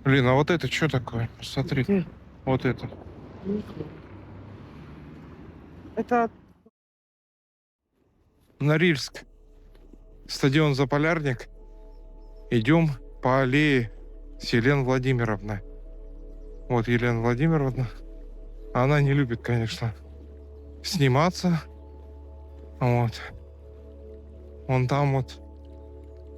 Блин, а вот это что такое? Смотри, Где? вот это. Не знаю. Это Норильск. Стадион Заполярник. Идем по аллее с Еленой Владимировной. Вот Елена Владимировна. Она не любит, конечно, сниматься. Вот. Вон там вот.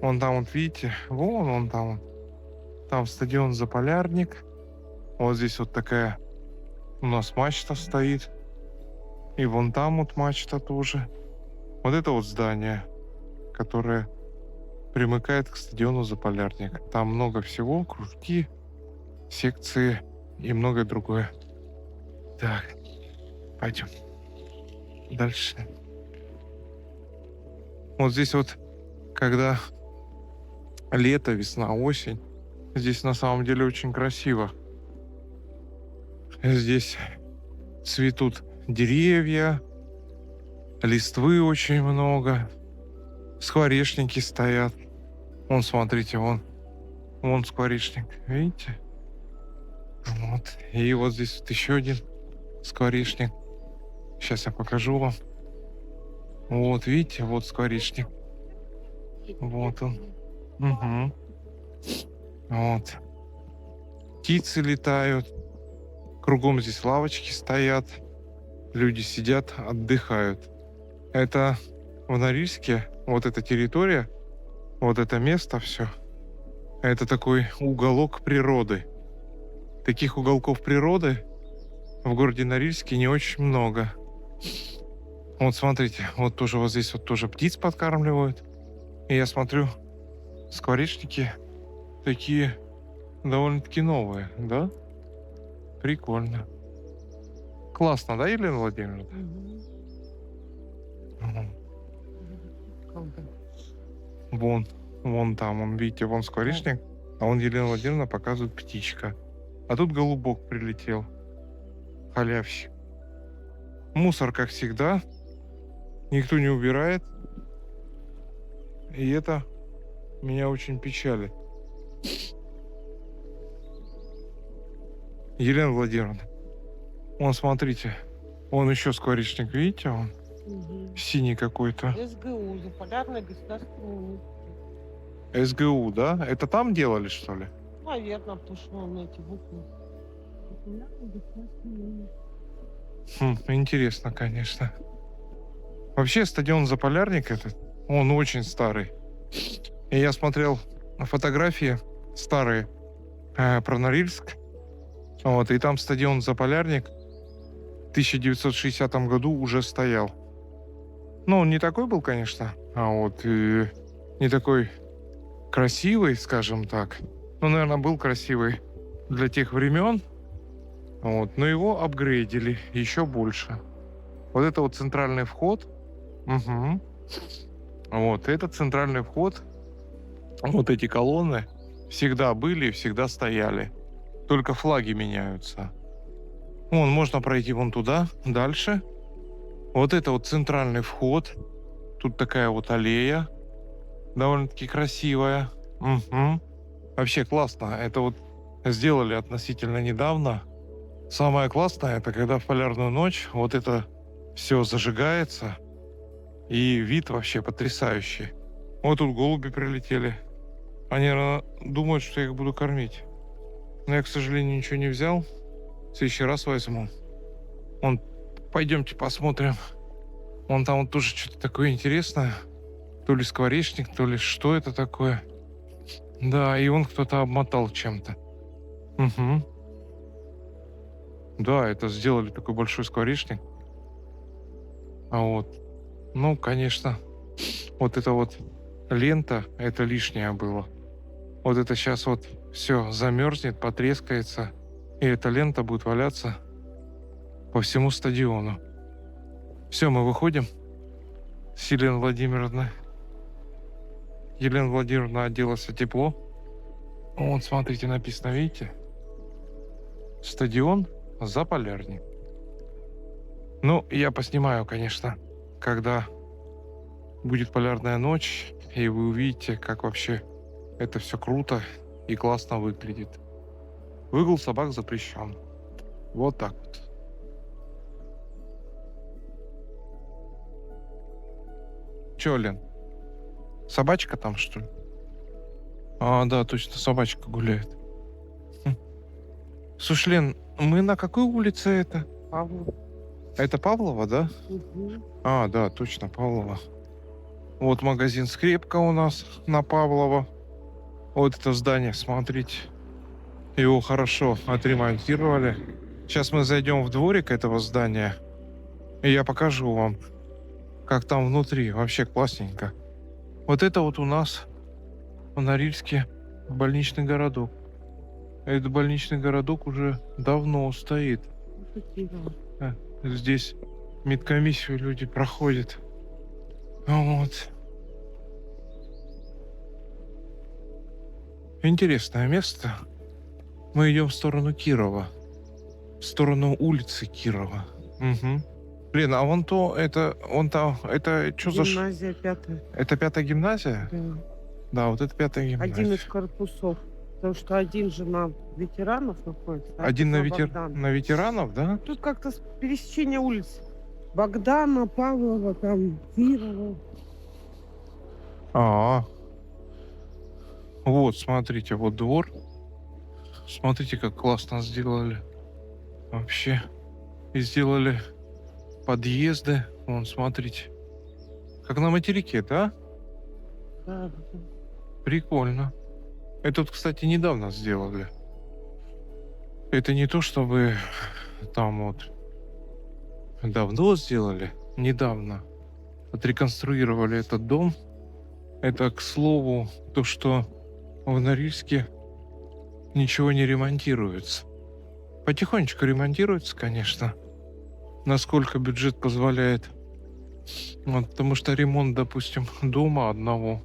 Вон там вот, видите? Вон он там. Там стадион Заполярник. Вот здесь вот такая у нас мачта стоит. И вон там вот мачта тоже. Вот это вот здание, которое примыкает к стадиону Заполярник. Там много всего, кружки, секции и многое другое. Так, пойдем дальше. Вот здесь вот, когда лето, весна, осень, здесь на самом деле очень красиво. Здесь цветут деревья, листвы очень много, скворечники стоят. Вон, смотрите, вон скворечник, видите? Вот. И вот здесь вот еще один скворечник. Сейчас я покажу вам. Вот, видите, вот скворечник. Вот он. Угу. Вот. Птицы летают. Кругом здесь лавочки стоят. Люди сидят, отдыхают. Это в Норильске, вот эта территория, вот это место все. Это такой уголок природы. Таких уголков природы в городе Норильске не очень много. Вот смотрите, вот тоже вот здесь вот тоже птиц подкармливают. И я смотрю, скворечники такие довольно-таки новые, да? Прикольно. Классно, да, Елена Владимировна? мгм. Мгм. Правда. Вон там, видите, вон скворечник, а вон Елена Владимировна показывает птичка. А тут голубок прилетел, халявщик. Мусор, как всегда, никто не убирает, и это меня очень печалит. Елена Владимировна, вон, смотрите, вон еще скворечник, видите, он Мгм. синий какой-то. СГУ, Заполярный государственный университет. СГУ, да? Это там делали, что ли? Наверно, потому что он эти буквы. Заполярный государственный университет. Интересно, конечно. Вообще стадион Заполярник этот, он очень старый. И я смотрел фотографии старые про Норильск. Вот, и там стадион Заполярник в 1960 году уже стоял. Ну, он не такой был, конечно, а вот не такой красивый, скажем так. Ну, наверное, был красивый для тех времен. Вот, но его апгрейдили еще больше. Вот это вот центральный вход. Угу. Вот, это центральный вход. Вот эти колонны всегда были и всегда стояли. Только флаги меняются. Вон, можно пройти вон туда, дальше. Вот это вот центральный вход. Тут такая вот аллея. Довольно-таки красивая. Угу. Вообще классно. Это вот сделали относительно недавно. Самое классное, это когда в полярную ночь вот это все зажигается. И вид вообще потрясающий. Вот тут голуби прилетели. Они, наверное, думают, что я их буду кормить. Но я, к сожалению, ничего не взял. В следующий раз возьму. Вон, пойдемте посмотрим. Вон там вот тоже что-то такое интересное. То ли скворечник, то ли что это такое. Да, и он кто-то обмотал чем-то. Угу. Да, это сделали такой большой скворечник. А вот, ну, конечно, вот эта вот лента, это лишнее было. Вот это сейчас вот все замерзнет, потрескается, и эта лента будет валяться по всему стадиону. Все, мы выходим с Еленой Владимировной. Елена Владимировна оделась тепло. Вот, смотрите, написано, видите? Стадион Заполярник. Ну, я поснимаю, конечно, когда будет полярная ночь, и вы увидите, как вообще это все круто и классно выглядит. Выгул собак запрещен. Вот так вот. Чё, Лен? Собачка там, что ли? А, да, точно, собачка гуляет. Хм. Слушай, Лен, мы на какой улице это? Павлов. Это Павлова, да? Мгм. А, да, точно, Павлова. Вот магазин «Скрепка» у нас на Павлова. Вот это здание, смотрите. Его хорошо отремонтировали. Сейчас мы зайдем в дворик этого здания, и я покажу вам, как там внутри. Вообще классненько. Вот это вот у нас в Норильске больничный городок. Этот больничный городок уже давно стоит. Красиво. Здесь медкомиссию люди проходят. Вот. Интересное место. Мы идем в сторону Кирова. В сторону улицы Кирова. Угу. Блин, а вон там, это что за... Гимназия 5. Это 5-я гимназия? Да. Да, вот это 5-я гимназия. Один из корпусов. Потому что один же на ветеранов находится. а Один на Богдана. на ветеранов, да? Тут как-то пересечение улиц. Богдана, Павлова, там, Кирова. А, вот, смотрите, вот двор. Смотрите, как классно сделали. Вообще. И сделали подъезды. Вон, смотрите. Как на материке, да? Да, да. Прикольно. Это тут, кстати, недавно сделали. Это не то, чтобы там вот давно сделали. Недавно отреконструировали этот дом. Это, к слову, то, что в Норильске ничего не ремонтируется. Потихонечку ремонтируется, конечно, насколько бюджет позволяет. Вот, потому что ремонт, допустим, дома одного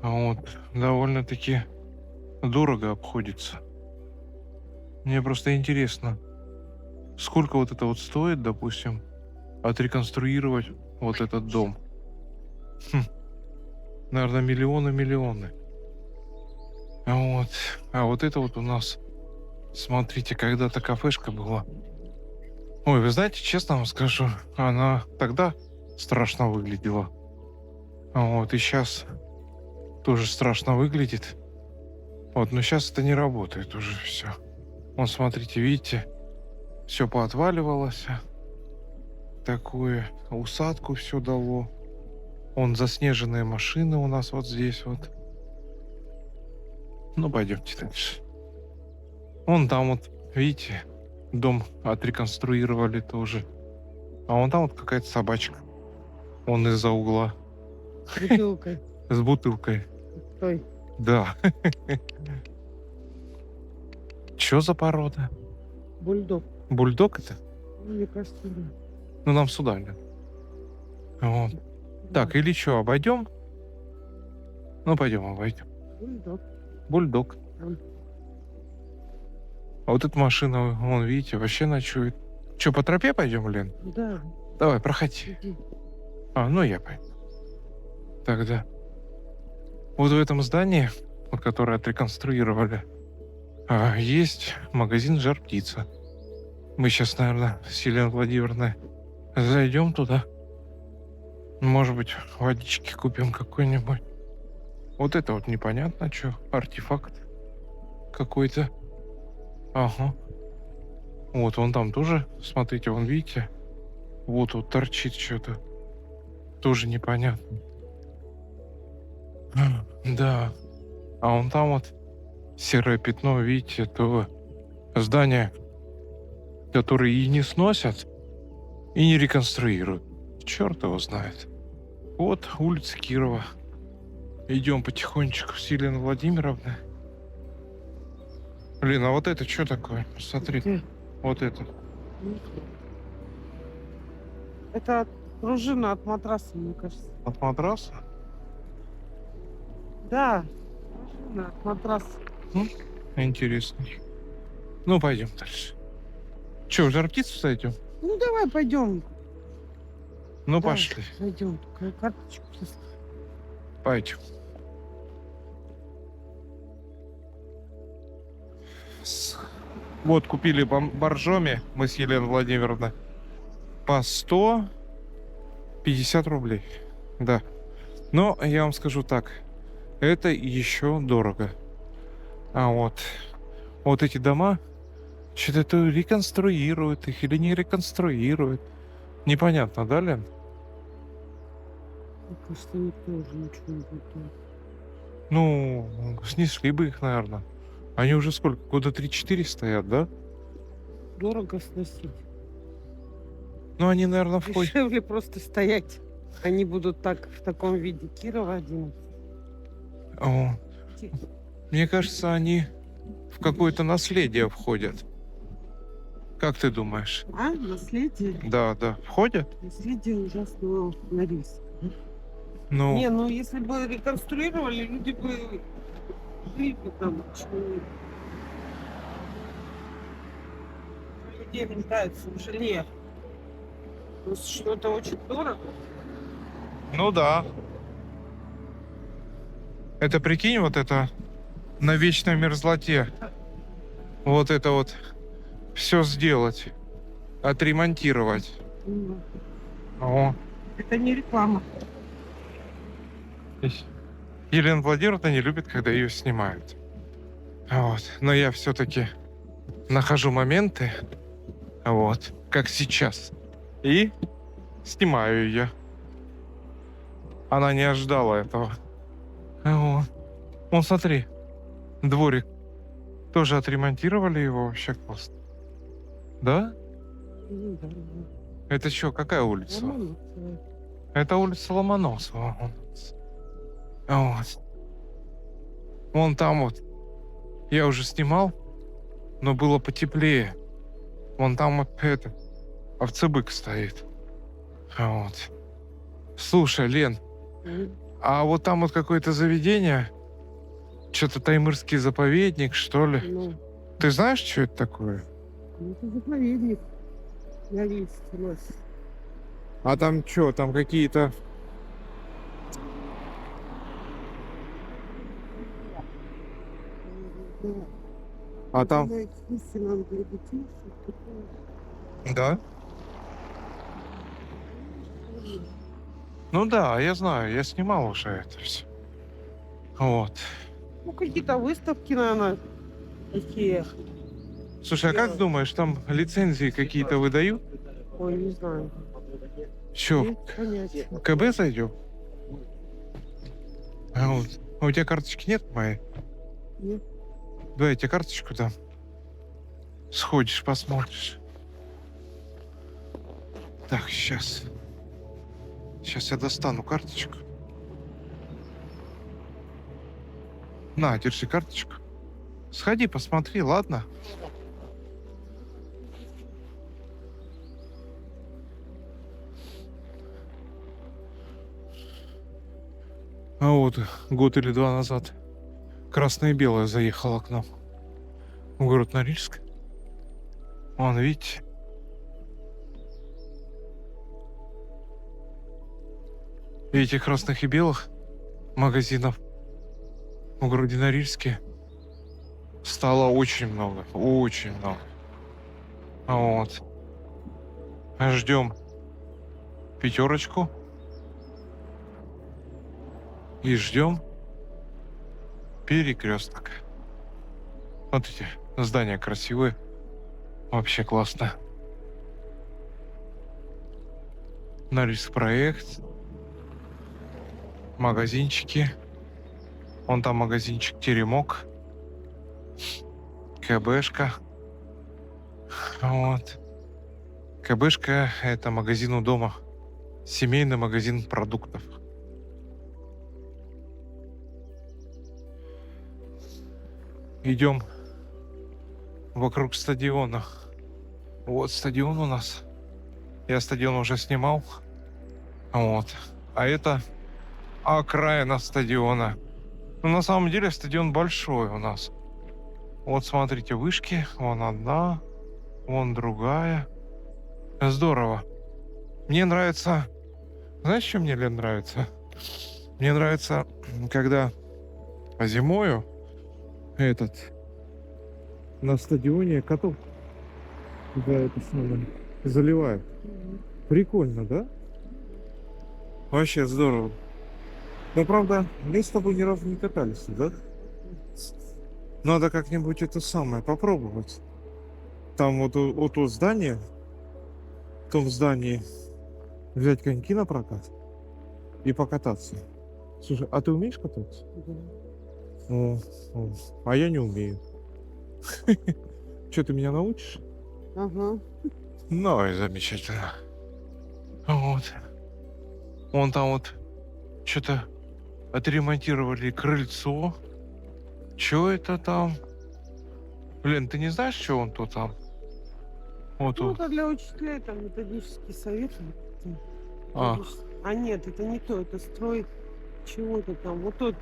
вот, довольно-таки дорого обходится. Мне просто интересно, сколько вот это вот стоит, допустим, отреконструировать вот этот дом. Наверное, миллионы. Вот. А вот это вот у нас, смотрите, когда-то кафешка была. Ой, вы знаете, честно вам скажу, она тогда страшно выглядела. Вот, и сейчас тоже страшно выглядит. Вот, но сейчас это не работает уже все. Вон, смотрите, видите, все поотваливалось. Такую усадку все дало. Вон заснеженные машины у нас вот здесь вот. Ну, пойдемте дальше. Вон там вот, видите, дом отреконструировали тоже. А вон там вот какая-то собачка. Вон из-за угла. С бутылкой. С бутылкой. Стой. Да. Чё за порода? Бульдог. Бульдог это? Ну, мне кажется, да. Ну, нам сюда, Лен. Вот. Так, или что, обойдем? Ну, пойдем, обойдем. Бульдог. Бульдог. М. А вот эта машина, вон, видите, вообще ночует. Че, по тропе пойдем, Лен? Да. Давай, проходи. Иди. А, ну я пойду. Тогда. Вот в этом здании, вот, которое отреконструировали, есть магазин «Жар-птица». Мы сейчас, наверное, с Еленой Владимировной зайдем туда. Может быть, водички купим какой-нибудь. Вот это вот непонятно, что. Артефакт какой-то. Ага. Вот он там тоже, смотрите, вон видите? Вот торчит что-то. Тоже непонятно. Да. А вон там вот серое пятно, видите, то здание, которое и не сносят, и не реконструируют. Черт его знает. Вот улица Кирова. Идем потихонечку с Еленой Владимировной. Блин, а вот это что такое? Смотри, Где? вот это. Это пружина от матраса, мне кажется. От матраса? Да. Пружина от матраса. Интересно. Ну, пойдем дальше. Че, в Жар-птицу зайдем? Ну, давай пойдем. Ну, Да, пошли. Пойдем. Карточку сейчас. Пойдем. С- Вот купили боржоми мы с Еленой Владимировной по 150 рублей. Да. Но я вам скажу так, это еще дорого. А вот эти дома, что-то то реконструируют их или не реконструируют. Непонятно, да, Лен? Мне кажется, никто уже ничего не будет делать. Ну, снесли бы их, наверное. Они уже сколько? Года 3-4 стоят, да? Дорого сносить. Ну, они, наверное, в ход. Дешевле просто стоять. Они будут так в таком виде. Кирова 11. О, мне кажется, они в какое-то наследие входят. Как ты думаешь? А, наследие? Да, да. Входят? Наследие ужасного Норильска. Ну, Не, ну если бы реконструировали, люди бы жили бы там. Почему нет? Людей нуждаются в жилье. Просто что это очень дорого. ну да. Это прикинь, вот это на вечной мерзлоте. Вот это вот все сделать. Отремонтировать. Ну, О. это не реклама. Елена Владимировна не любит, когда ее снимают. Вот. Но я все-таки нахожу моменты, вот, как сейчас, и снимаю ее. Она не ожидала этого. Вот. Вон, смотри, дворик. Тоже отремонтировали его, вообще классно. Да? Ну, да, да. Это что, какая улица? Ломоносова. Это улица Ломоносова. Вот. Вон там вот. Я уже снимал, но было потеплее. Вон там вот это. Овцебык стоит. Вот. Слушай, Лен, М, а вот там вот какое-то заведение, что-то Таймырский заповедник, что ли? Ну, Ты знаешь, что это такое? это заповедник. Норильский лось. А там что, там какие-то... Да. А там... На экскурсии надо для детей, что-то такое. Да? Ну да, я знаю, я снимал уже это все. Вот. Ну, какие-то выставки, наверное, такие. Слушай, а как думаешь, там лицензии какие-то выдают? Ой, не знаю. Че, Нет понятия. в КБ зайдем? А у тебя карточки нет моей? Нет. Давай я тебе карточку дам. Сходишь, посмотришь. Так, сейчас. Сейчас я достану карточку. На, держи карточку. Сходи, посмотри, ладно? А вот год или два назад красное и белое заехало к нам в город Норильск. Вон, видите? И этих красных и белых магазинов в городе Норильске стало очень много. Очень много. Вот. Ждем пятерочку. И ждем перекресток. Смотрите, здание красивое. Вообще классно. Норильск проект. Магазинчики. Вон там магазинчик Теремок. КБшка. Вот. КБшка — это магазин у дома. Семейный магазин продуктов. Идем вокруг стадиона. Вот стадион у нас. Я стадион уже снимал. Вот. А это окраина стадиона. Но на самом деле стадион большой у нас. Вот смотрите, вышки. Вон одна, вон другая. Здорово. Мне нравится... Знаешь, что мне, Лен, нравится? Мне нравится, когда зимою на стадионе каток, да, это самое, заливают. Прикольно, да? Вообще здорово. Но правда, мы с тобой ни разу не катались, да? Надо как-нибудь это самое попробовать. Там вот то здание, в том здании взять коньки на прокат и покататься. Слушай, а ты умеешь кататься? Да. О, а я не умею. Что, ты меня научишь? Ага. Ну и замечательно. Вот. Вон там вот что-то отремонтировали крыльцо. Чё это там? Блин, ты не знаешь, что он тут там? Вот Ну, тут. это для учителей, там, методический совет. Там, А, А нет, это не то, это строй чего-то там. Вот тут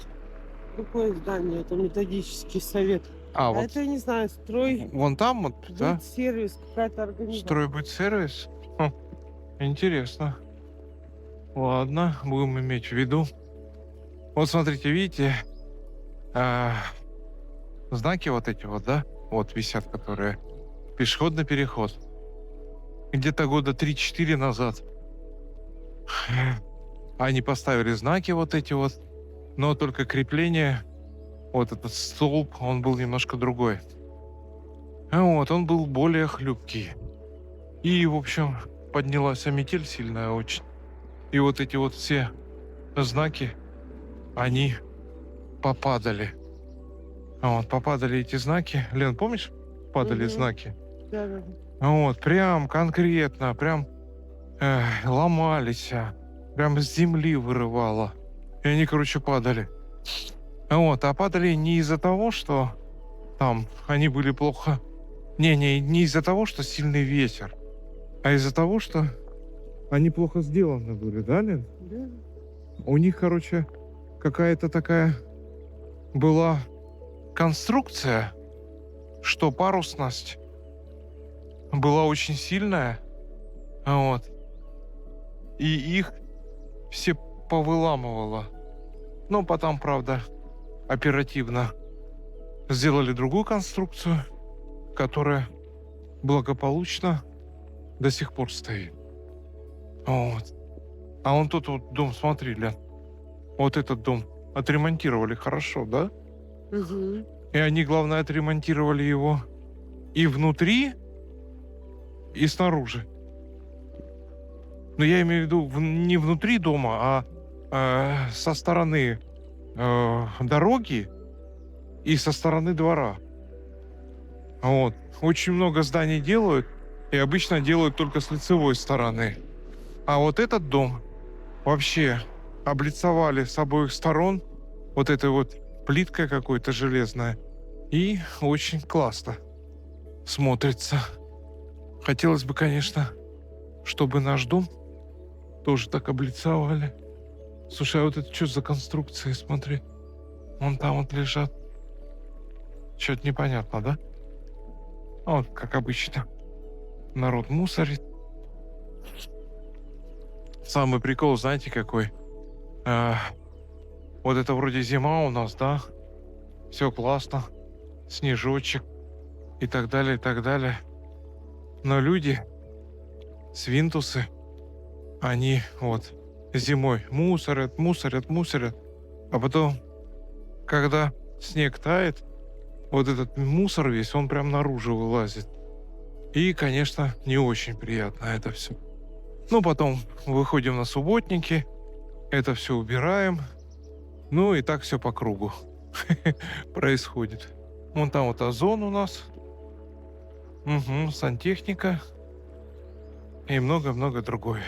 какое здание, это методический совет. А вот это, я не знаю, строй, вон там вот, да? сервис, какая-то организация. Стройбытсервис? Интересно. Ладно, будем иметь в виду. Вот смотрите, видите, а, знаки вот эти вот, да? Вот висят, которые пешеходный переход. Где-то года 3-4 назад они поставили знаки вот эти вот, но только крепление, вот этот столб, он был немножко другой. Вот, он был более хлюпкий. И, в общем, поднялась метель сильная очень. И вот эти вот все знаки, они попадали. Вот, попадали эти знаки. Лен, помнишь, падали Мгм. знаки? Да, да. Вот, прям конкретно, прям ломались, прям с земли вырывало. И они, короче, падали. Вот, а падали не из-за того, что там они были плохо... Не из-за того, что сильный ветер, а из-за того, что они плохо сделаны были, да, Лен? Да. У них, короче, какая-то такая была конструкция, что парусность была очень сильная, вот, и их все повыламывало. Но потом, правда, оперативно сделали другую конструкцию, которая благополучно до сих пор стоит. Вот. А вон тот вот дом, смотри, Лен, вот этот дом отремонтировали хорошо, да? Мгм. И они, главное, отремонтировали его и внутри, и снаружи. Но я имею в виду не внутри дома, а со стороны дороги и со стороны двора. Вот. Очень много зданий делают, и обычно делают только с лицевой стороны. А вот этот дом вообще облицовали с обоих сторон вот этой вот плиткой какой-то железной. И очень классно смотрится. Хотелось бы, конечно, чтобы наш дом тоже так облицовали. Слушай, а вот это что за конструкции, смотри. Вон там вот лежат. Что-то непонятно, да? Вот, как обычно. Народ мусорит. Самый прикол, знаете, какой? Вот это вроде зима у нас, да? Все классно. Снежочек. И так далее, и так далее. Но люди, свинтусы, они вот зимой мусорят. А потом, когда снег тает, вот этот мусор весь, он прям наружу вылазит. И, конечно, не очень приятно это все. Ну, потом выходим на субботники, это все убираем. Ну, и так все по кругу происходит. Вон там вот озон у нас. Угу, сантехника. И много-много другое.